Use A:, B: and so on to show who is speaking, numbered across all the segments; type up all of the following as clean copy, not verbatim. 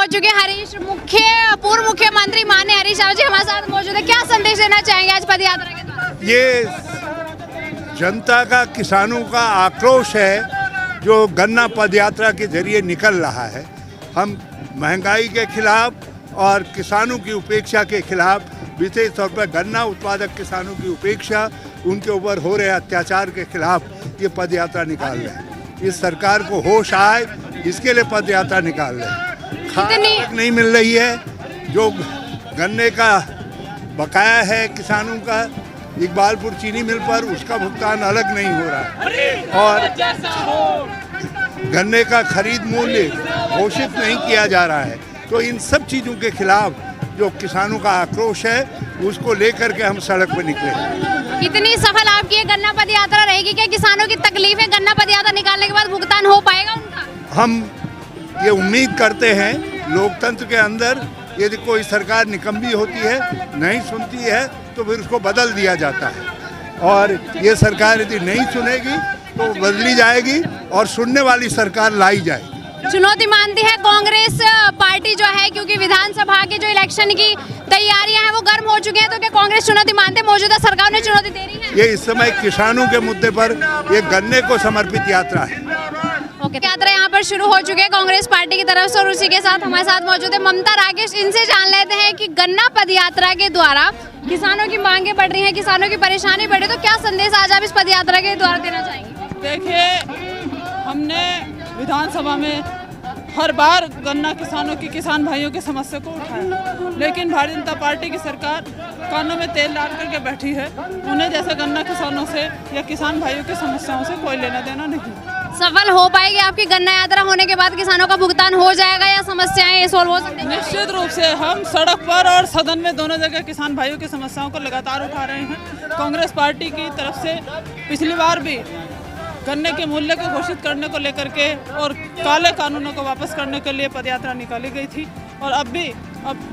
A: हो चुके हरीश पूर्व मुख्यमंत्री माननीय हरीश रावत जी हमारे साथ मौजूद है। क्या संदेश देना चाहेंगे आज पद यात्रा के दौरान?
B: ये जनता का, किसानों का आक्रोश है जो गन्ना पद यात्रा के जरिए निकल रहा है। हम महंगाई के खिलाफ और किसानों की उपेक्षा के खिलाफ, विशेष तौर पर गन्ना उत्पादक किसानों की उपेक्षा, उनके ऊपर हो रहे अत्याचार के खिलाफ ये पद यात्रा निकाल रहे हैं। इस सरकार को होश आए, इसके लिए पद यात्रा निकाल रहे हैं। खाद नहीं मिल रही है, जो गन्ने का बकाया है किसानों का इकबालपुर चीनी मिल पर, उसका भुगतान अलग नहीं हो रहा है, और गन्ने का खरीद मूल्य घोषित नहीं किया जा रहा है। तो इन सब चीज़ों के खिलाफ जो किसानों का आक्रोश है, उसको लेकर के हम सड़क पर निकले।
A: कितनी सफल आपकी ये गन्ना पद यात्रा रहेगी? क्या किसानों की तकलीफें गन्ना पद यात्रा निकालने के बाद भुगतान हो पाएगा उनका?
B: हम ये उम्मीद करते हैं, लोकतंत्र के अंदर यदि कोई सरकार निकम्मी होती है, नहीं सुनती है, तो फिर उसको बदल दिया जाता है, और ये सरकार यदि नहीं सुनेगी तो बदली जाएगी और सुनने वाली सरकार लाई जाएगी।
A: चुनौती मानती है कांग्रेस पार्टी जो है, क्योंकि विधानसभा के जो इलेक्शन की तैयारियां हैं वो गर्म हो चुकी हैं, तो क्या कांग्रेस चुनौती मानते हैं? मौजूदा सरकार ने चुनौती दे रही है?
B: ये इस समय किसानों के मुद्दे पर ये गन्ने को समर्पित यात्रा है।
A: ओके, यात्रा यहाँ पर शुरू हो चुकी है कांग्रेस पार्टी की तरफ से, और उसी के साथ हमारे साथ मौजूद है ममता राकेश। इनसे जान लेते हैं कि गन्ना पद यात्रा के द्वारा किसानों की मांगे बढ़ रही है, किसानों की परेशानी बढ़ रही है, तो क्या संदेश आज आप इस पद यात्रा के द्वारा देना चाहेंगे?
C: देखिए, हमने विधानसभा में हर बार गन्ना किसानों की, किसान भाइयों की समस्या को उठाया, लेकिन भारतीय जनता पार्टी की सरकार कानों में तेल डाल करके बैठी है। उन्हें जैसे गन्ना किसानों से या किसान भाइयों की समस्याओं से कोई लेना देना नहीं।
A: सफल हो पाएगी आपकी गन्ना यात्रा होने के बाद? किसानों का भुगतान हो जाएगा या समस्याएं सोल्व हो सकती हैं?
C: निश्चित रूप से हम सड़क पर और सदन में दोनों जगह किसान भाइयों की समस्याओं को लगातार उठा रहे हैं। कांग्रेस पार्टी की तरफ से पिछली बार भी गन्ने के मूल्य को घोषित करने को लेकर के और काले कानूनों को वापस करने के लिए पदयात्रा निकाली गई थी, और अब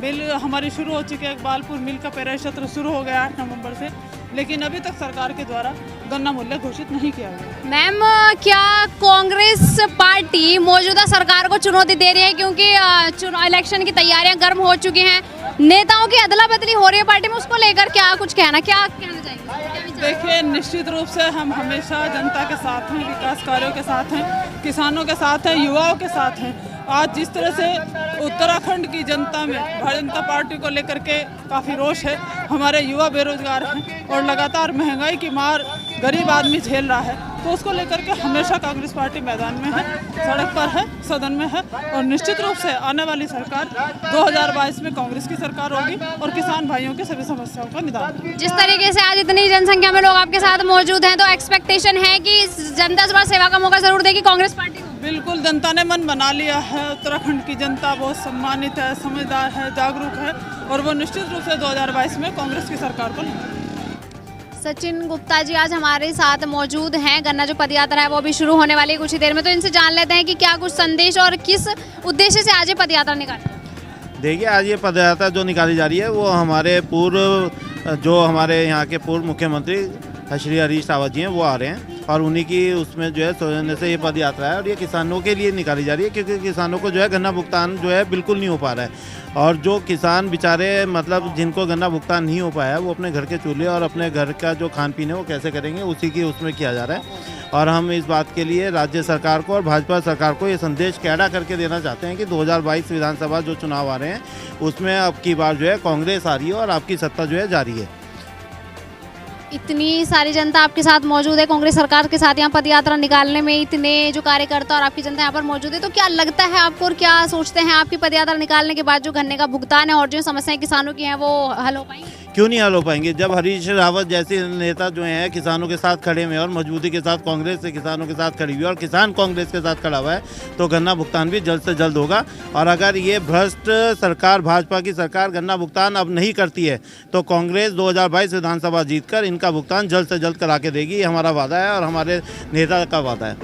C: मिल हमारी शुरू हो चुकी है। इकबालपुर मिल का पेराई सत्र शुरू हो गया 8 नवंबर से, लेकिन अभी तक सरकार के द्वारा गन्ना मूल्य घोषित नहीं किया गया।
A: मैम, क्या कांग्रेस पार्टी मौजूदा सरकार को चुनौती दे रही है, क्योंकि इलेक्शन की तैयारियां गर्म हो चुकी हैं, नेताओं की अदला बदली हो रही है पार्टी में, उसको लेकर क्या कहना चाहिए?
C: देखिए, निश्चित रूप से हम हमेशा जनता के साथ हैं, विकास कार्यों के साथ हैं, किसानों के साथ हैं, युवाओं के साथ हैं। आज जिस तरह से उत्तराखंड की जनता में भारतीय जनता पार्टी को लेकर के काफ़ी रोष है, हमारे युवा बेरोजगार हैं और लगातार महंगाई की मार गरीब आदमी झेल रहा है, तो उसको लेकर के हमेशा कांग्रेस पार्टी मैदान में है, सड़क पर है, सदन में है, और निश्चित रूप से आने वाली सरकार 2022 में कांग्रेस की सरकार होगी और किसान भाइयों के सभी समस्याओं का निदान।
A: जिस तरीके से आज इतनी जनसंख्या में लोग आपके साथ मौजूद हैं, तो एक्सपेक्टेशन है कि जनता से बड़ा सेवा का मौका जरूर देगी कांग्रेस पार्टी को?
C: बिल्कुल, जनता ने मन बना लिया है। उत्तराखंड की जनता बहुत सम्मानित है, समझदार है, जागरूक है, और वो निश्चित रूप से 2022 में कांग्रेस की सरकार को लेंगे।
A: सचिन गुप्ता जी आज हमारे साथ मौजूद हैं। गन्ना जो पदयात्रा है वो भी शुरू होने वाली है कुछ ही देर में, तो इनसे जान लेते हैं कि क्या कुछ संदेश और किस उद्देश्य से आज ये पदयात्रा निकाली?
D: देखिए, आज ये पदयात्रा जो निकाली जा रही है वो हमारे हमारे यहाँ के पूर्व मुख्यमंत्री श्री हरीश रावत जी हैं, वो आ रहे हैं, और उन्हीं की उसमें जो है सोचने से ये पद यात्रा है, और ये किसानों के लिए निकाली जा रही है, क्योंकि किसानों को जो है गन्ना भुगतान जो है बिल्कुल नहीं हो पा रहा है, और जो किसान बेचारे मतलब जिनको गन्ना भुगतान नहीं हो पाया है, वो अपने घर के चूल्हे और अपने घर का जो खान पीन है वो कैसे करेंगे, उसी की उसमें किया जा रहा है। और हम इस बात के लिए राज्य सरकार को और भाजपा सरकार को ये संदेश कैडा करके देना चाहते हैं कि 2022 विधानसभा जो चुनाव आ रहे हैं उसमें अब की बार जो है कांग्रेस आ रही है और आपकी सत्ता जो है जारी है।
A: इतनी सारी जनता आपके साथ मौजूद है, कांग्रेस सरकार के साथ यहाँ पदयात्रा निकालने में इतने जो कार्यकर्ता और आपकी जनता यहाँ पर मौजूद है, तो क्या लगता है आपको और क्या सोचते हैं आपकी पदयात्रा निकालने के बाद जो गन्ने का भुगतान है और जो समस्याएं किसानों की हैं वो हल हो पाएंगी?
D: क्यों नहीं हल हो पाएंगे? जब हरीश रावत जैसे नेता जो हैं किसानों के साथ खड़े हुए और मजबूती के साथ कांग्रेस से किसानों के साथ खड़ी हुई और किसान कांग्रेस के साथ खड़ा हुआ है, तो गन्ना भुगतान भी जल्द से जल्द होगा। और अगर ये भ्रष्ट सरकार, भाजपा की सरकार गन्ना भुगतान अब नहीं करती है, तो कांग्रेस 2022 विधानसभा जीतकर इनका भुगतान जल्द से जल्द करा के देगी। ये हमारा वादा है और हमारे नेता का वादा है।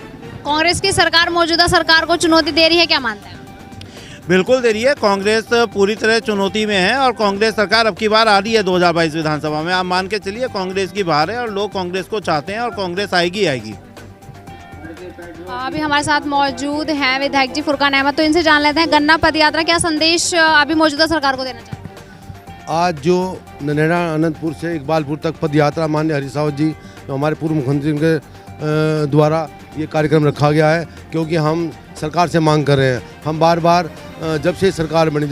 A: कांग्रेस की सरकार मौजूदा सरकार को चुनौती दे रही है, क्या मानते हैं?
D: बिल्कुल दे रही है। कांग्रेस पूरी तरह चुनौती में है और कांग्रेस सरकार अब की बार आ रही है 2022 विधानसभा में। आप मान के चलिए कांग्रेस की बाहर है और लोग कांग्रेस को चाहते हैं और कांग्रेस आएगी।
A: अभी हमारे साथ मौजूद हैं विधायक जी फुरकान अहमद, तो इनसे जान लेते हैं गन्ना पद यात्रा क्या संदेश अभी मौजूदा सरकार को देना चाहते हैं।
E: आज जो ननेड़ा अनंतपुर से इकबालपुर तक पद यात्रा माननीय हरीश रावत जी जो हमारे पूर्व मुख्यमंत्री के द्वारा ये कार्यक्रम रखा गया है, क्योंकि हम सरकार से मांग कर रहे हैं। हम बार बार जब से सरकार बनी,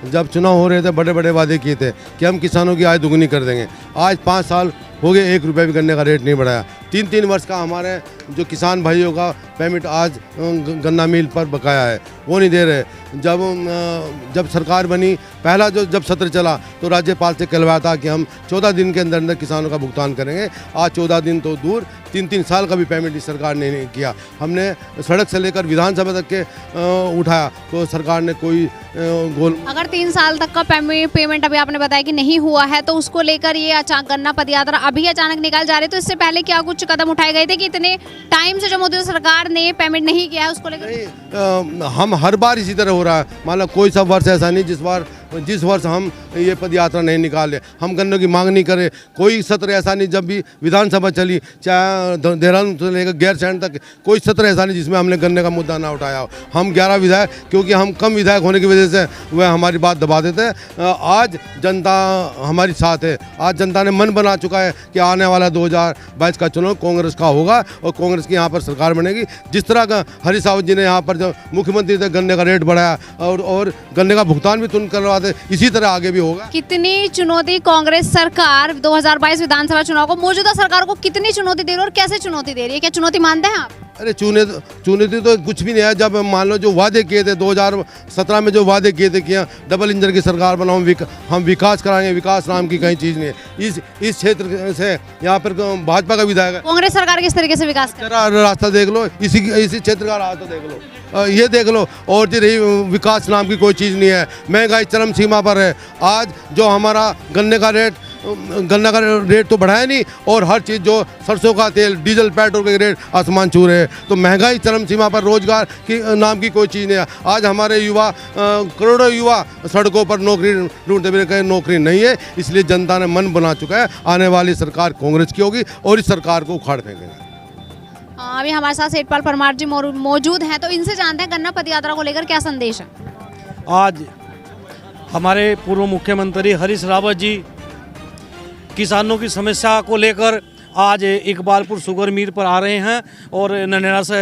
E: जब चुनाव हो रहे थे, बड़े बड़े वादे किए थे कि हम किसानों की आय दुगनी कर देंगे। आज 5 साल हो गए, 1 रुपया भी गन्ने का रेट नहीं बढ़ाया। 3-3 वर्ष का हमारे जो किसान भाइयों का पेमेंट आज गन्ना मिल पर बकाया है, वो नहीं दे रहे। जब सरकार बनी, पहला जब सत्र चला तो राज्यपाल से कहलवाया था कि हम 14 दिन के अंदर अंदर किसानों का भुगतान करेंगे। आज 14 दिन तो दूर, 3-3 साल का भी पेमेंट इस सरकार ने नहीं किया। हमने सड़क से लेकर विधानसभा तक के उठाया तो सरकार ने कोई गोल।
A: अगर 3 साल तक का पेमेंट अभी आपने बताया कि नहीं हुआ है, तो उसको लेकर ये गन्ना पद यात्रा अभी अचानक निकाल जा रही है, तो इससे पहले क्या कुछ कदम उठाए गए थे कि इतने टाइम से जो मोदी सरकार ने पेमेंट नहीं किया है उसको लेकर?
E: हम हर बार इसी तरह हो रहा है। मान लो कोई सा वर्ष ऐसा नहीं जिस वर्ष हम ये पद यात्रा नहीं निकाले, हम गन्नों की मांग नहीं करें। कोई सत्र ऐसा नहीं, जब भी विधानसभा चली, चाहे देहरादून से लेकर गैरसैंण तक, कोई सत्र ऐसा नहीं जिसमें हमने गन्ने का मुद्दा ना उठाया हो। हम 11 विधायक, क्योंकि हम कम विधायक होने की वजह से वह हमारी बात दबा देते हैं। आज जनता हमारी साथ है। आज जनता ने मन बना चुका है कि आने वाला 2022 का चुनाव कांग्रेस का होगा और कांग्रेस की यहाँ पर सरकार बनेगी। जिस तरह का हरीश रावत जी ने यहाँ पर जब मुख्यमंत्री थे गन्ने का रेट बढ़ाया और गन्ने का भुगतान भी तुरंत करवा, इसी तरह आगे भी होगा।
A: कितनी चुनौती कांग्रेस सरकार 2022 विधानसभा चुनाव को मौजूदा सरकार को कितनी चुनौती दे रही है और कैसे चुनौती दे रही है? क्या चुनौती मानते हैं आप?
E: अरे चुनौती तो कुछ भी नहीं है। जब मान लो जो वादे किए थे 2017 में, जो वादे किए थे कि डबल इंजन की सरकार बनाओ, हम विकास कराएंगे, विकास नाम की कहीं चीज़ नहीं है। इस क्षेत्र से यहाँ पर भाजपा का विधायक है।
A: कांग्रेस सरकार किस तरीके से विकास कर?
E: रास्ता देख लो, इसी क्षेत्र का रास्ता देख लो, ये देख लो। और जी रही विकास नाम की कोई चीज़ नहीं है। महंगाई चरम सीमा पर है। आज जो हमारा गन्ने का रेट तो बढ़ाया नहीं, और हर चीज़ जो सरसों का तेल, डीजल, पेट्रोल के रेट आसमान छू रहे हैं। तो महंगाई चरम सीमा पर, रोजगार की नाम की कोई चीज़ नहीं है। आज हमारे युवा, करोड़ों युवा सड़कों पर नौकरी ढूंढते हुए, कहीं नौकरी नहीं है। इसलिए जनता ने मन बना चुका है, आने वाली सरकार कांग्रेस की होगी और इस सरकार को उखाड़ फेंकेंगे।
A: अभी हमारे साथ सेठपाल परमार जी मौजूद हैं, तो इनसे जानते हैं गन्ना पद यात्रा को लेकर क्या संदेश है।
F: आज हमारे पूर्व मुख्यमंत्री हरीश रावत जी किसानों की समस्या को लेकर आज इकबालपुर शुगर मिल पर आ रहे हैं और ननेड़ा से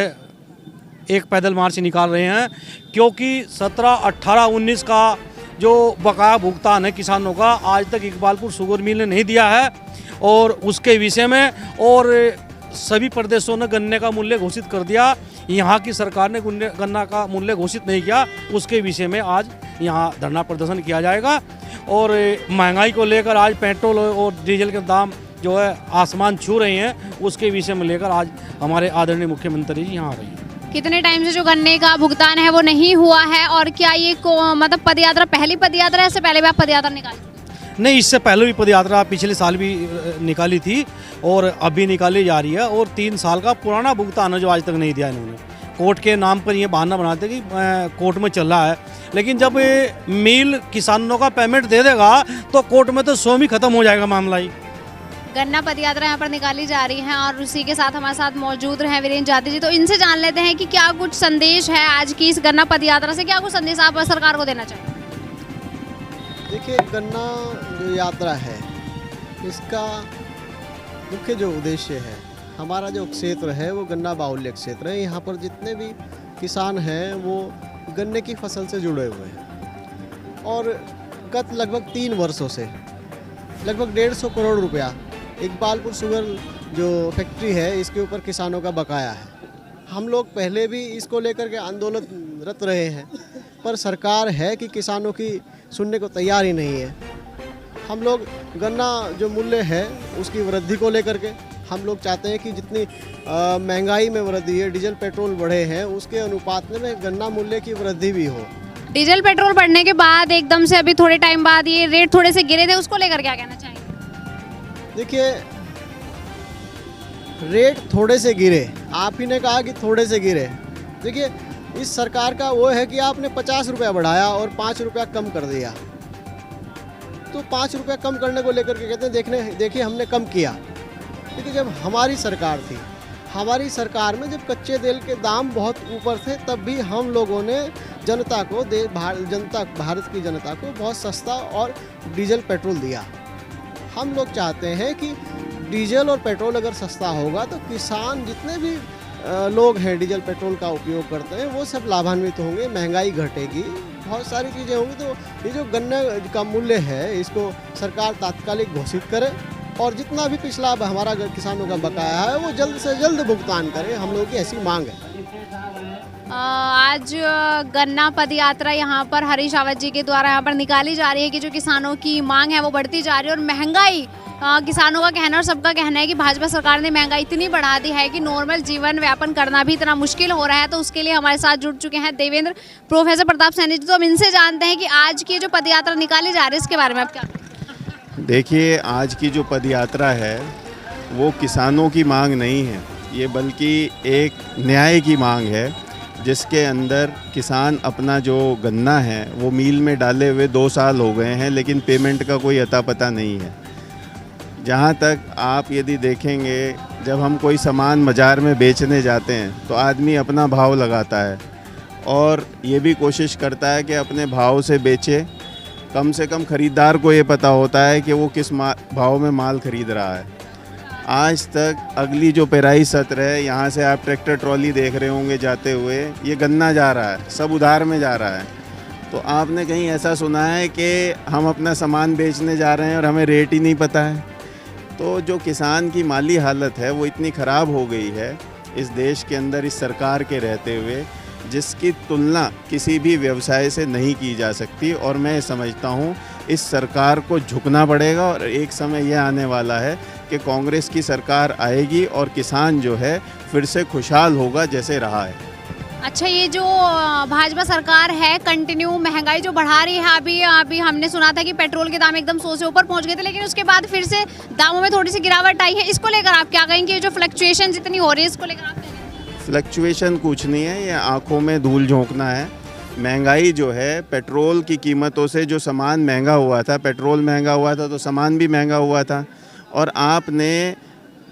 F: एक पैदल मार्च निकाल रहे हैं, क्योंकि 17, 18, 19 का जो बकाया भुगतान है किसानों का, आज तक इकबालपुर शुगर मिल ने नहीं दिया है। और उसके विषय में और सभी प्रदेशों ने गन्ने का मूल्य घोषित कर दिया, यहाँ की सरकार ने गन्ना का मूल्य घोषित नहीं किया। उसके विषय में आज यहाँ धरना प्रदर्शन किया जाएगा। और महंगाई को लेकर आज पेट्रोल और डीजल के दाम जो है आसमान छू रहे हैं, उसके विषय में लेकर आज हमारे आदरणीय मुख्यमंत्री जी यहाँ आ रहे हैं।
A: कितने टाइम से जो गन्ने का भुगतान है वो नहीं हुआ है, और क्या ये मतलब पद यात्रा पहली पद यात्रा है, इससे पहले भी आप पद यात्रा निकाल?
F: नहीं, इससे पहले भी पद यात्रा पिछले साल भी निकाली थी और अभी निकाली जा रही है। और 3 साल का पुराना भुगतान है जो आज तक नहीं दिया इन्होंने। कोर्ट के नाम पर ये बहाना बनाते कि कोर्ट में चल रहा है, लेकिन जब मिल किसानों का पेमेंट दे देगा तो कोर्ट में तो स्वयं ही खत्म हो जाएगा मामला ही।
A: गन्ना पद यात्रा यहाँ पर निकाली जा रही है और उसी के साथ हमारे साथ मौजूद रहे वीरेंद्र जाति जी, तो इनसे जान लेते हैं कि क्या कुछ संदेश है आज की इस गन्ना पद यात्रा से, क्या कुछ संदेश आप सरकार को देना चाहिए?
G: देखिए, गन्ना जो यात्रा है इसका मुख्य जो उद्देश्य है, हमारा जो क्षेत्र है वो गन्ना बाहुल्य क्षेत्र है। यहाँ पर जितने भी किसान हैं वो गन्ने की फसल से जुड़े हुए हैं और गत लगभग 3 वर्षों से लगभग 150 करोड़ रुपया इकबालपुर शुगर जो फैक्ट्री है इसके ऊपर किसानों का बकाया है। हम लोग पहले भी इसको लेकर के आंदोलनरत रहे हैं, पर सरकार है कि किसानों की सुनने को तैयार ही नहीं है। हम लोग गन्ना जो मूल्य है उसकी वृद्धि को लेकर के हम लोग चाहते हैं कि जितनी महंगाई में वृद्धि है, डीजल पेट्रोल बढ़े हैं, उसके अनुपात में गन्ना मूल्य की वृद्धि भी हो।
A: डीजल पेट्रोल बढ़ने के बाद एकदम से अभी थोड़े टाइम बाद ये रेट थोड़े से गिरे थे, उसको लेकर क्या कहना चाहेंगे?
G: देखिए, रेट थोड़े से गिरे, आप ही ने कहा कि थोड़े से गिरे। देखिए, इस सरकार का वो है कि आपने 50 रुपया बढ़ाया और 5 रुपया कम कर दिया, तो 5 रुपया कम करने को लेकर के कहते हैं देखिए हमने कम किया। देखिए, जब हमारी सरकार थी, हमारी सरकार में जब कच्चे तेल के दाम बहुत ऊपर थे तब भी हम लोगों ने जनता को भारत की जनता को बहुत सस्ता और डीजल पेट्रोल दिया। हम लोग चाहते हैं कि डीजल और पेट्रोल अगर सस्ता होगा तो किसान जितने भी लोग हैं डीजल पेट्रोल का उपयोग करते हैं वो सब लाभान्वित होंगे, महंगाई घटेगी, बहुत सारी चीज़ें होंगी। तो ये जो गन्ने का मूल्य है इसको सरकार तात्कालिक घोषित करे और जितना भी पिछला हमारा किसानों का बकाया है वो जल्द से जल्द भुगतान करे, हम लोगों की ऐसी मांग है।
A: आज गन्ना पद यात्रा यहाँ पर हरीश रावत जी के द्वारा यहाँ पर निकाली जा रही है कि जो किसानों की मांग है वो बढ़ती जा रही है और महंगाई, किसानों का कहना और सबका कहना है कि भाजपा सरकार ने महंगाई इतनी बढ़ा दी है कि नॉर्मल जीवन यापन करना भी इतना मुश्किल हो रहा है। तो उसके लिए हमारे साथ जुड़ चुके हैं देवेंद्र प्रोफेसर प्रताप सैनी जी। तो हम इनसे जानते हैं कि आज की जो पद यात्रा निकाली जा रही है इसके बारे में आप क्या?
H: देखिए, आज की जो पद यात्रा है वो किसानों की मांग नहीं है, ये बल्कि एक न्याय की मांग है जिसके अंदर किसान अपना जो गन्ना है वो मील में डाले हुए 2 साल हो गए हैं लेकिन पेमेंट का कोई अता पता नहीं है। जहाँ तक आप यदि देखेंगे, जब हम कोई सामान बाज़ार में बेचने जाते हैं तो आदमी अपना भाव लगाता है और ये भी कोशिश करता है कि अपने भाव से बेचे। कम से कम ख़रीदार को ये पता होता है कि वो किस भाव में माल ख़रीद रहा है। आज तक अगली जो पेराई सत्र है, यहाँ से आप ट्रैक्टर ट्रॉली देख रहे होंगे जाते हुए, ये गन्ना जा रहा है, सब उधार में जा रहा है। तो आपने कहीं ऐसा सुना है कि हम अपना सामान बेचने जा रहे हैं और हमें रेट ही नहीं पता है? तो जो किसान की माली हालत है वो इतनी ख़राब हो गई है इस देश के अंदर इस सरकार के रहते हुए, जिसकी तुलना किसी भी व्यवसाय से नहीं की जा सकती। और मैं समझता हूँ इस सरकार को झुकना पड़ेगा और एक समय यह आने वाला है कि कांग्रेस की सरकार आएगी और किसान जो है फिर से खुशहाल होगा जैसे रहा है।
A: अच्छा, ये जो भाजपा सरकार है कंटिन्यू महंगाई जो बढ़ा रही है, अभी हमने सुना था कि पेट्रोल के दाम एकदम 100 से ऊपर पहुंच गए थे, लेकिन उसके बाद फिर से दामों में थोड़ी सी गिरावट आई है। इसको लेकर आप क्या कहेंगे? जो फ्लक्चुएशन जितनी हो रही है इसको लेकर आप क्या कहेंगे?
H: फ्लक्चुएशन कुछ नहीं है, ये आंखों में धूल झोंकना है। महंगाई जो है, पेट्रोल की कीमतों से जो सामान महंगा हुआ था, पेट्रोल महंगा हुआ था तो सामान भी महंगा हुआ था, और आपने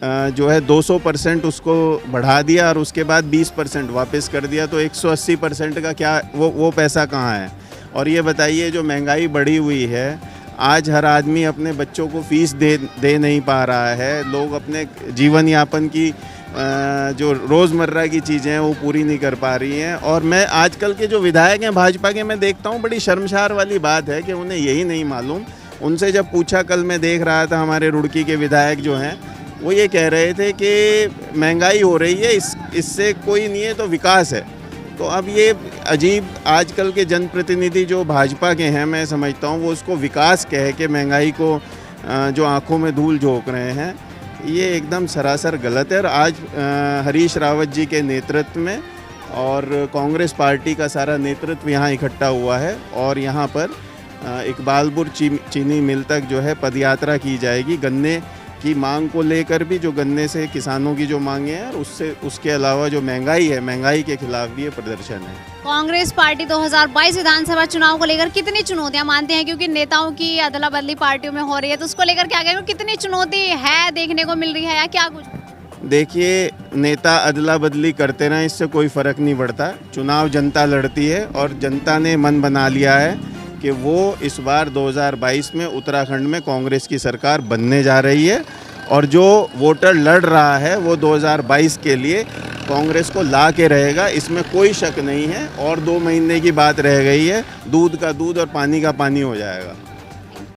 H: जो है 200% उसको बढ़ा दिया और उसके बाद 20% वापस कर दिया, तो 180% का क्या वो पैसा कहाँ है? और ये बताइए, जो महंगाई बढ़ी हुई है, आज हर आदमी अपने बच्चों को फीस दे नहीं पा रहा है, लोग अपने जीवन यापन की जो रोज़मर्रा की चीज़ें हैं वो पूरी नहीं कर पा रही हैं। और मैं आजकल के जो विधायक हैं भाजपा के, मैं देखता हूँ बड़ी शर्मसार वाली बात है कि उन्हें यही नहीं मालूम। उनसे जब पूछा, कल मैं देख रहा था, हमारे रुड़की के विधायक जो हैं वो ये कह रहे थे कि महंगाई हो रही है, इससे कोई नहीं है तो विकास है। तो अब ये अजीब, आजकल के जनप्रतिनिधि जो भाजपा के हैं, मैं समझता हूँ वो उसको विकास कह के महंगाई को जो आंखों में धूल झोंक रहे हैं, ये एकदम सरासर गलत है। और आज हरीश रावत जी के नेतृत्व में और कांग्रेस पार्टी का सारा नेतृत्व यहाँ इकट्ठा हुआ है और यहाँ पर इकबालपुर चीनी मिल तक जो है पदयात्रा की जाएगी, गन्ने की मांग को लेकर भी, जो गन्ने से किसानों की जो मांगे हैं, और उसके अलावा जो महंगाई है, महंगाई के खिलाफ भी ये प्रदर्शन है।
A: कांग्रेस पार्टी 2022 विधानसभा चुनाव को लेकर कितनी चुनौतियां मानते हैं? क्योंकि नेताओं की अदला बदली पार्टियों में हो रही है, तो उसको लेकर क्या कहेंगे? कितनी चुनौती है देखने को मिल रही है या क्या कुछ?
H: देखिए, नेता अदला बदली करते रहें, इससे कोई फ़र्क नहीं पड़ता। चुनाव जनता लड़ती है और जनता ने मन बना लिया है कि वो इस बार 2022 में उत्तराखंड में कांग्रेस की सरकार बनने जा रही है, और जो वोटर लड़ रहा है वो 2022 के लिए कांग्रेस को ला के रहेगा, इसमें कोई शक नहीं है। और 2 महीने की बात रह गई है, दूध का दूध और पानी का पानी हो जाएगा।